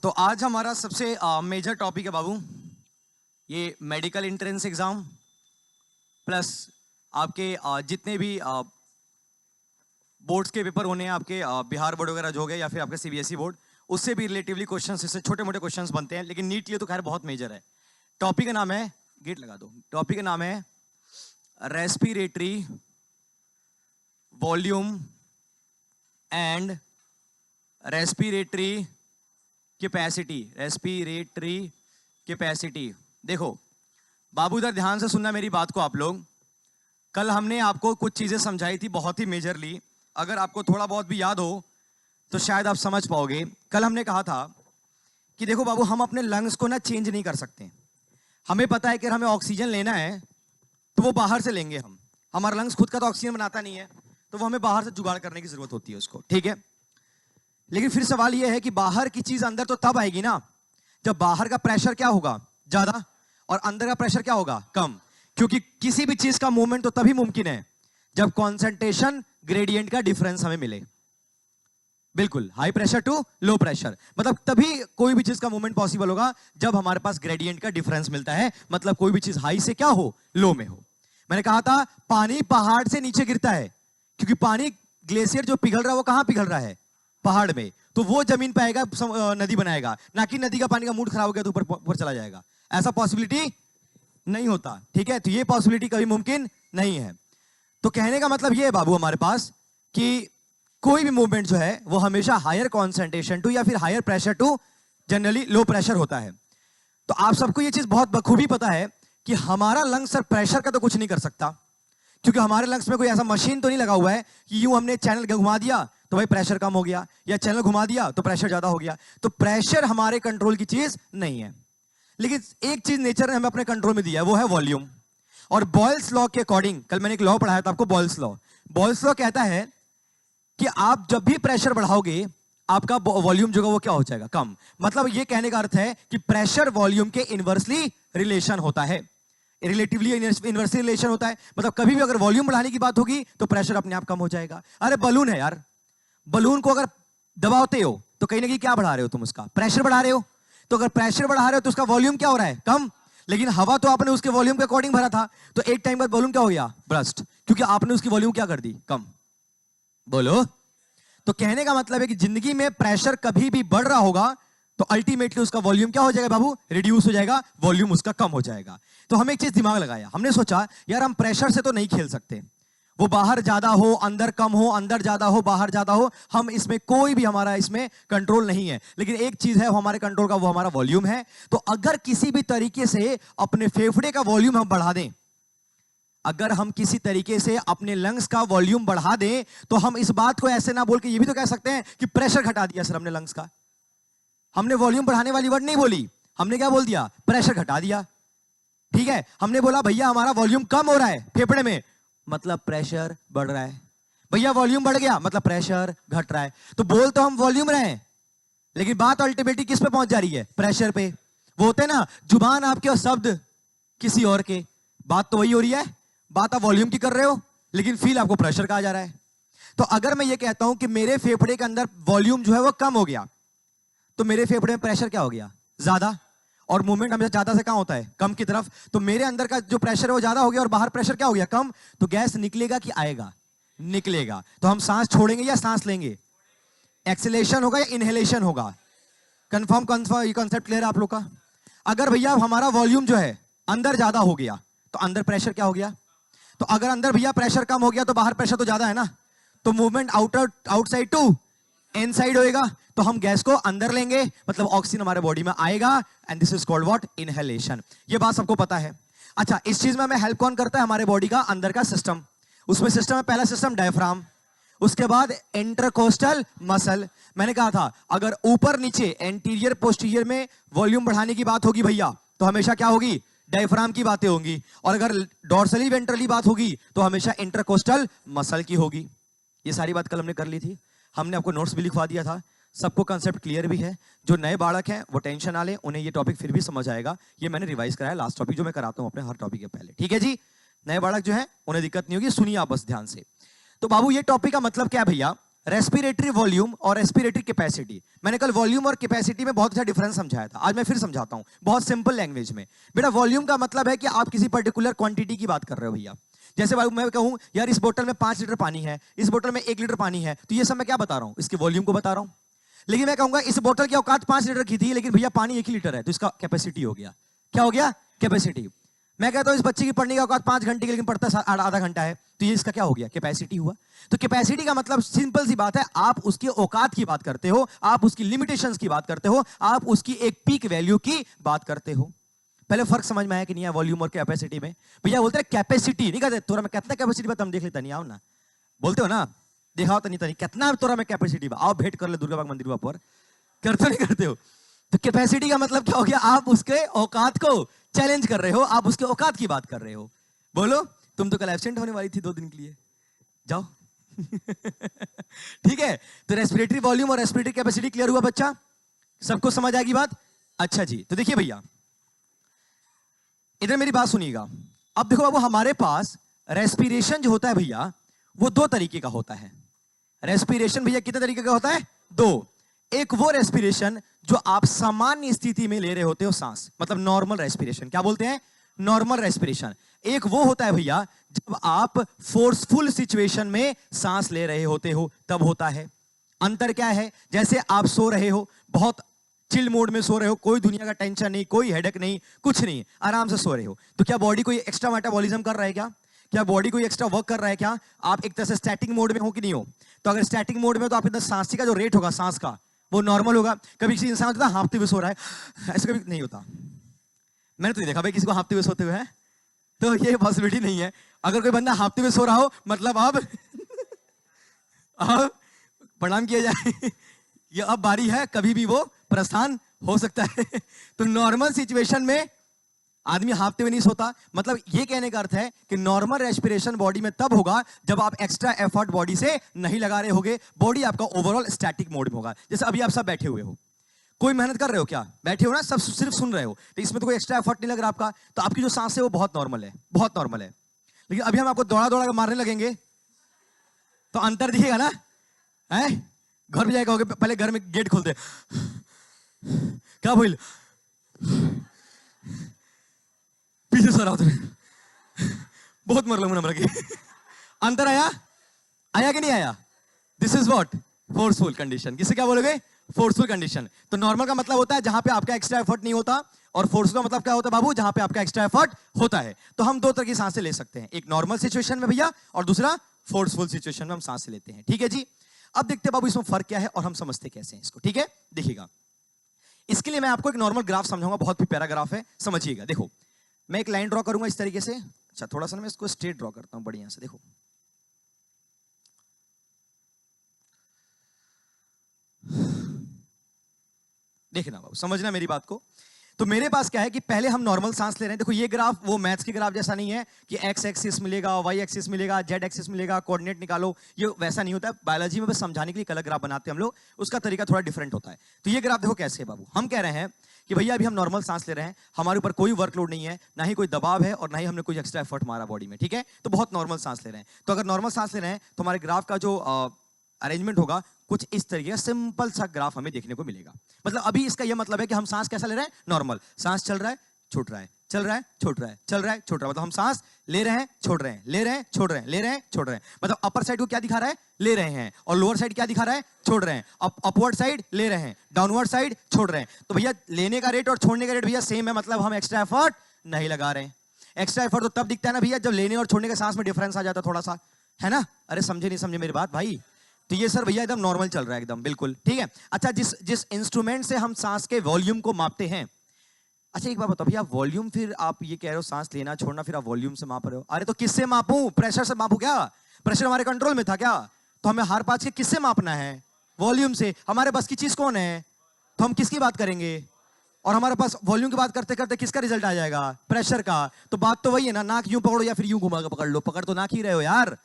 तो आज हमारा सबसे मेजर टॉपिक है बाबू, ये मेडिकल एंट्रेंस एग्जाम प्लस आपके जितने भी बोर्ड्स के पेपर होने हैं, आपके बिहार बोर्ड वगैरह जो हो गए या फिर आपके सीबीएसई बोर्ड, उससे भी रिलेटिवली क्वेश्चंस, इससे छोटे मोटे क्वेश्चंस बनते हैं, लेकिन नीट के लिए तो खैर बहुत मेजर है। टॉपिक का नाम है, गेट लगा दो, टॉपिक का नाम है respiratory volume and respiratory capacity. Respiratory capacity. देखो बाबू, इधर ध्यान से सुनना मेरी बात को आप लोग। कल हमने आपको कुछ चीजें समझाई थी बहुत ही मेजरली, अगर आपको थोड़ा बहुत भी याद हो तो शायद आप समझ पाओगे। कल हमने कहा था कि देखो बाबू, हम अपने लंग्स को ना चेंज नहीं कर सकते। हमें पता है कि हमें ऑक्सीजन लेना है तो वो बाहर से लेंगे हम, हमारा लंग्स खुद का तो ऑक्सीजन बनाता नहीं है, तो वो हमें बाहर से जुगाड़ करने की जरूरत होती है उसको, ठीक है। लेकिन फिर सवाल ये है कि बाहर की चीज अंदर तो तब आएगी ना जब बाहर का प्रेशर क्या होगा, ज्यादा, और अंदर का प्रेशर क्या होगा, कम। क्योंकि किसी भी चीज का मूवमेंट तो तभी मुमकिन है जब कॉन्सेंट्रेशन ग्रेडियंट का डिफरेंस हमें मिले। बिल्कुल, high pressure to low pressure, मतलब तभी कोई भी चीज का मूवमेंट पॉसिबल होगा जब हमारे पास ग्रेडियंट का डिफरेंस मिलता है, मतलब कोई भी चीज हाई से क्या हो, लो में हो। मैंने कहा था पानी पहाड़ से नीचे गिरता है, क्योंकि पानी ग्लेशियर जो पिघल रहा है वो कहां पिघल रहा है, पहाड़ में, तो वो जमीन पे आएगा, नदी बनाएगा, ना कि नदी का पानी का मूड खराब हो गया तो ऊपर चला जाएगा। ऐसा पॉसिबिलिटी नहीं होता, ठीक है। तो ये पॉसिबिलिटी कभी मुमकिन नहीं है। तो कहने का मतलब ये है बाबू हमारे पास कि कोई भी मूवमेंट जो है वो हमेशा हायर कॉन्सेंट्रेशन टू या फिर higher pressure to generally low pressure होता है। तो आप सबको ये चीज बहुत बखूबी पता है कि हमारा लंग्स सर प्रेशर का तो कुछ नहीं कर सकता, क्योंकि हमारे लंग्स में कोई ऐसा मशीन तो नहीं लगा हुआ है कि यूं हमने चैनल घुमा दिया तो भाई प्रेशर कम हो गया, या चैनल घुमा दिया तो प्रेशर ज्यादा हो गया। तो प्रेशर हमारे कंट्रोल की चीज नहीं है। लेकिन एक चीज नेचर ने हमें अपने कंट्रोल में दिया है, वो है वॉल्यूम। और बॉयल्स लॉ के अकॉर्डिंग, कल मैंने एक लॉ पढ़ाया था आपको, बॉयल्स लॉ। बॉयल्स लॉ कहता है कि आप जब भी प्रेशर बढ़ाओगे आपका वॉल्यूम जो है वो क्या हो जाएगा, कम। मतलब ये कहने का अर्थ है कि प्रेशर वॉल्यूम के इनवर्सली रिलेशन होता है, रिलेटिवली इनवर्सली रिलेशन होता है। मतलब कभी भी अगर वॉल्यूम बढ़ाने की बात होगी तो प्रेशर अपने आप कम हो जाएगा। अरे बलून है यार, बलून को अगर दबाते हो तो कहीं ना कहीं क्या बढ़ा रहे हो तुम, उसका प्रेशर बढ़ा रहे हो। तो अगर प्रेशर बढ़ा रहे हो तो उसका वॉल्यूम क्या हो रहा है, कम। लेकिन हवा तो आपने उसके वॉल्यूम के अकॉर्डिंग भरा था, तो एक टाइम बाद वॉल्यूम क्या हो गया, बर्स्ट, क्योंकि आपने उसकी वॉल्यूम क्या कर दी, कम। बोलो। तो कहने का मतलब है कि जिंदगी में प्रेशर कभी भी बढ़ रहा होगा तो अल्टीमेटली उसका वॉल्यूम क्या हो जाएगा बाबू, रिड्यूस हो जाएगा, वॉल्यूम उसका कम हो जाएगा। तो हम एक चीज दिमाग लगाया, हमने सोचा यार हम प्रेशर से तो नहीं खेल सकते, वो बाहर ज्यादा हो अंदर कम हो, अंदर ज्यादा हो बाहर ज्यादा हो, हम इसमें कोई भी हमारा इसमें कंट्रोल नहीं है। लेकिन एक चीज है वो हमारे कंट्रोल का, वो हमारा वॉल्यूम है। तो अगर किसी भी तरीके से अपने फेफड़े का वॉल्यूम हम बढ़ा दें, अगर हम किसी तरीके से अपने लंग्स का वॉल्यूम बढ़ा दें, तो हम इस बात को ऐसे ना बोल के ये भी तो कह सकते हैं कि प्रेशर घटा दिया सर हमने लंग्स का। हमने वॉल्यूम बढ़ाने वाली वर्ड नहीं बोली, हमने क्या बोल दिया, प्रेशर घटा दिया, ठीक है। हमने बोला भैया हमारा वॉल्यूम कम हो रहा है फेफड़े में, मतलब प्रेशर बढ़ रहा है। भैया वॉल्यूम बढ़ गया, मतलब प्रेशर घट रहा है। तो बोल तो हम वॉल्यूम रहे हैं, लेकिन बात अल्टीमेटली किस पे पहुंच जा रही है, प्रेशर पे। वो होते हैं ना, जुबान आपके और शब्द किसी और के, बात तो वही हो रही है, बात आप वॉल्यूम की कर रहे हो लेकिन फील आपको प्रेशर का आ जा रहा है। तो अगर मैं ये कहता हूं कि मेरे फेफड़े के अंदर वॉल्यूम जो है वो कम हो गया, तो मेरे फेफड़े में प्रेशर क्या हो गया, ज्यादा, और मूवमेंट हमेशा ज्यादा से कहां होता है, कम की तरफ। तो मेरे अंदर का जो प्रेशर है वो ज्यादा हो गया और बाहर प्रेशर क्या हो गया, कम। तो गैस निकलेगा कि आएगा, निकलेगा। तो हम सांस छोड़ेंगे या सांस लेंगे, एक्सेलेशन होगा या इनहेलेशन होगा, कंफर्म ये कॉन्सेप्ट क्लियर है आप लोग का। अगर भैया हमारा वॉल्यूम जो है अंदर ज्यादा हो गया तो अंदर प्रेशर क्या हो गया, तो अगर अंदर भैया प्रेशर कम हो गया तो बाहर प्रेशर तो ज्यादा है ना, तो मूवमेंट आउटसाइड टू इनसाइड होएगा। तो हम गैस को अंदर लेंगे, मतलब ऑक्सीजन हमारे बॉडी में आएगा, and this is called what, inhalation. ये बात सबको पता है। अच्छा, इस चीज में हमें हेल्प कौन करता है, हमारे बॉडी का अंदर का सिस्टम। उसमें सिस्टम है, पहला सिस्टम डायफ्राम, उसके बाद इंटरकोस्टल मसल। मैंने कहा था अगर ऊपर नीचे एंटीरियर पोस्टीरियर में वॉल्यूम बढ़ाने की बात होगी भैया तो हमेशा क्या होगी, डायफ्राम की बातें होंगी, और अगर डॉर्सली वेंट्रली बात होगी तो हमेशा इंटरकोस्टल मसल की होगी। ये सारी बात कल हमने कर ली थी, हमने आपको नोट्स भी लिखवा दिया था, सबको कंसेप्ट क्लियर भी है। जो नए बालक हैं वो टेंशन ना ले, उन्हें ये टॉपिक फिर भी समझ आएगा। ये मैंने रिवाइज कराया लास्ट टॉपिक जो मैं कराता हूं अपने हर टॉपिक के पहले, ठीक है जी। नए बालक जो है उन्हें दिक्कत नहीं होगी, सुनिए आप बस ध्यान से। तो बाबू ये टॉपिक का मतलब क्या है भैया, रेस्पिरेटरी वॉल्यूम और रेस्पिरेटरी कैपेसिटी। मैंने कल वॉल्यूम और कैपेसिटी में बहुत अच्छा डिफरेंस समझाया था, आज मैं फिर समझाता हूं बहुत सिंपल लैंग्वेज में। बेटा वॉल्यूम का मतलब है कि आप किसी पर्टिकुलर क्वांटिटी की बात कर रहे हो भैया। जैसे भाई मैं कहूं यार इस बोतल में 5 लीटर पानी है, इस बोतल में 1 लीटर पानी है, तो ये सब मैं क्या बता रहा हूं, इसके वॉल्यूम को बता रहा हूं। लेकिन मैं कहूंगा इस बोतल की औकात 5 लीटर की थी, लेकिन भैया पानी 1 ही लीटर है, तो इसका कैपेसिटी हो गया, क्या हो गया, कैपेसिटी। मैं कहता हूं इस बच्चे की पढ़ने की औकात 5 घंटे की, लेकिन पढ़ता आधा घंटा है, तो ये इसका क्या हो गया, कैपेसिटी हुआ। तो कैपेसिटी का मतलब सिंपल सी बात है, आप उसकी औकात की बात करते हो, आप उसकी लिमिटेशंस की बात करते हो, आप उसकी एक पीक वैल्यू की बात करते हो। पहले फर्क समझ में आया कि नहीं है वॉल्यूम और कैपेसिटी में। भैया बोलते हैं कैपेसिटी, नहीं कहते तोरा में कितना कैपेसिटी बता, हम देख लेता नहीं, आओ ना, बोलते हो ना, दिखाओ तो नहीं कितना तोरा में कैपेसिटी बा, आओ भेंट कर ले दुर्गा बाग मंदिर पर, करते नहीं करते हो। तो कैपेसिटी का मतलब क्या हो गया, आप उसके औकात को चैलेंज कर रहे हो, आप उसके औकात की बात कर रहे हो। बोलो, तुम तो कल एब्सेंट होने वाली थी 2 दिन के लिए, जाओ। ठीक है, तो रेस्पिरेटरी वॉल्यूम और रेस्पिरेटरी कैपेसिटी क्लियर हुआ बच्चा, सबको समझ आएगी बात। अच्छा जी, तो देखिए भैया इधर मेरी बात सुनिएगा। अब देखो बाबू, हमारे पास रेस्पिरेशन जो होता है भैया वो 2 तरीके का होता है। रेस्पिरेशन भैया कितने तरीके का होता है, 2। एक वो रेस्पिरेशन जो आप सामान्य स्थिति में ले रहे होते हो सांस, मतलब नॉर्मल रेस्पिरेशन, क्या बोलते हैं, नॉर्मल रेस्पिरेशन। एक वो होता है भैया जब आप फोर्सफुल सिचुएशन में सांस ले रहे होते हो, तब होता है। अंतर क्या है, जैसे आप सो रहे हो, बहुत चिल मोड में सो रहे हो, कोई दुनिया का टेंशन नहीं, कोई हेडेक नहीं, कुछ नहीं, आराम से सो रहे हो, तो क्या बॉडी कोई एक्स्ट्रा मेटाबॉलिज्म कर रहा है क्या, क्या बॉडी कोई एक्स्ट्रा वर्क कर रहा है क्या, आप एक तरह से स्टैटिक मोड में हो कि नहीं हो। तो अगर स्टैटिक मोड में हो तो आप इधर सांस का जो रेट होगा सांस का वो नॉर्मल होगा। कभी किसी इंसान होता है हाँफते हुए सो रहा है, ऐसे कभी नहीं होता, मैंने तो नहीं देखा भाई किसी को हाँफते हुए सोते हुए है, तो ये पॉसिबिलिटी नहीं है। अगर कोई बंदा हाँफते हुए सो रहा हो मतलब अब प्रणाम किया जाए, ये अब बारी है, कभी भी वो प्रस्थान हो सकता है। तो नॉर्मल सिचुएशन में आदमी हाँफते हुए नहीं सोता। मतलब ये कहने का अर्थ है कि नॉर्मल रेस्पिरेशन बॉडी में तब होगा जब आप एक्स्ट्रा एफर्ट बॉडी से नहीं लगा रहे होगे, बॉडी आपका ओवरऑल स्टैटिक मोड में होगा। जैसे अभी आप सब बैठे हुए हो, कोई मेहनत कर रहे हो क्या, बैठे हो ना, सब सिर्फ सुन रहे हो, तो इसमें तो कोई एक्स्ट्रा एफर्ट नहीं लग रहा आपका, तो आपकी जो सांस है वो बहुत नॉर्मल है, बहुत नॉर्मल है। लेकिन अभी हम आपको दौड़ा दौड़ा मारने लगेंगे तो अंतर दिखेगा ना, है घर में जाएगा, पहले घर में गेट खोलते क्या बोल, पीछे सर आओ, बहुत मर लो नंबर की। अंतर आया, आया कि नहीं आया, this is what, forceful condition. किसे क्या बोलोगे, फोर्सफुल कंडीशन। तो नॉर्मल का मतलब होता है जहां पे आपका एक्स्ट्रा एफर्ट नहीं होता, और फोर्सफुल का मतलब क्या होता है बाबू, जहां पे आपका एक्स्ट्रा एफर्ट होता है। तो हम 2 तरह की सांसें ले सकते हैं, एक नॉर्मल सिचुएशन में भैया, और दूसरा फोर्सफुल सिचुएशन में हम सांसें लेते हैं। ठीक है जी, अब देखते हैं बाबू इसमें फर्क क्या है और हम समझते कैसे हैं इसको। ठीक है, देखिएगा, इसके लिए मैं आपको एक नॉर्मल ग्राफ समझाऊंगा, बहुत ही प्यारा ग्राफ है, समझिएगा। देखो मैं एक लाइन ड्रॉ करूंगा इस तरीके से, अच्छा थोड़ा सा मैं इसको स्ट्रेट ड्रॉ करता हूं बढ़िया से, देखो देखना बाबू, समझना मेरी बात को। तो मेरे पास क्या है कि पहले हम नॉर्मल सांस ले रहे हैं। देखो ये ग्राफ वो मैथ्स के ग्राफ जैसा नहीं है कि एक्स एक्सिस मिलेगा, वाई एक्सिस मिलेगा, जेड एक्सिस मिलेगा, कोऑर्डिनेट निकालो, ये वैसा नहीं होता है। बायोलॉजी में बस समझाने के लिए एक अलग ग्राफ बनाते हैं हम लोग, उसका तरीका थोड़ा डिफरेंट होता है। तो ये ग्राफ देखो कैसे है बाबू, हम कह रहे हैं कि भैया अभी हम नॉर्मल सांस ले रहे हैं, हमारे ऊपर कोई वर्कलोड नहीं है, ना ही कोई दबाव है, और ना ही हमने कोई एक्स्ट्रा एफर्ट मारा बॉडी में। ठीक है, तो बहुत नॉर्मल सांस ले रहे हैं। तो अगर नॉर्मल सांस ले रहे हैं तो हमारे ग्राफ का जो अरेंजमेंट होगा कुछ इस तरीके का सिंपल सा ग्राफ हमें देखने को मिलेगा। मतलब अभी इसका यह मतलब है कि हम सांस कैसा ले रहे हैं, नॉर्मल सांस चल रहा है, छूट रहा है, चल रहा है, छूट रहा है, चल रहा है, छूट रहा है, मतलब हम सांस ले रहे हैं, छोड़ रहे हैं, ले रहे हैं, छोड़ रहे हैं, ले रहे हैं, छोड़ रहे हैं। मतलब अपर साइड को क्या दिखा रहा है, ले रहे हैं, और लोअर साइड क्या दिखा रहा है, छोड़ रहे हैं। अपवर्ड साइड ले रहे हैं, डाउनवर्ड साइड छोड़ रहे हैं। तो भैया लेने का रेट और छोड़ने का रेट भैया सेम है, मतलब हम एक्स्ट्रा एफर्ट नहीं लगा रहे हैं। एक्स्ट्रा एफर्ट तो तब दिखता है ना भैया जब लेने और छोड़ने के सांस में डिफरेंस आ जाता थोड़ा सा, है ना। अरे समझे नहीं समझे मेरी बात भाई। तो ये सर भैया एकदम नॉर्मल चल रहा है, एकदम बिल्कुल ठीक है। अच्छा, जिस इंस्ट्रूमेंट से हम सांस के वॉल्यूम को मापते हैं, अच्छा एक बात बताओ भैया, वॉल्यूम फिर आप ये कह रहे हो सांस लेना छोड़ना, फिर आप वॉल्यूम से माप रहे हो। अरे तो किससे मापूं, प्रेशर से मापूं क्या, प्रेशर हमारे कंट्रोल में था क्या, तो हमें हर पास के किससे मापना है, वॉल्यूम से। हमारे पास की चीज कौन है, तो हम किसकी बात करेंगे, और हमारे पास वॉल्यूम की बात करते करते किसका रिजल्ट आ जाएगा, प्रेशर का। तो बात तो वही है ना, नाक यूं पकड़ो या फिर यूं घुमा के पकड़ लो, पकड़ तो नाक ही रहे हो यार,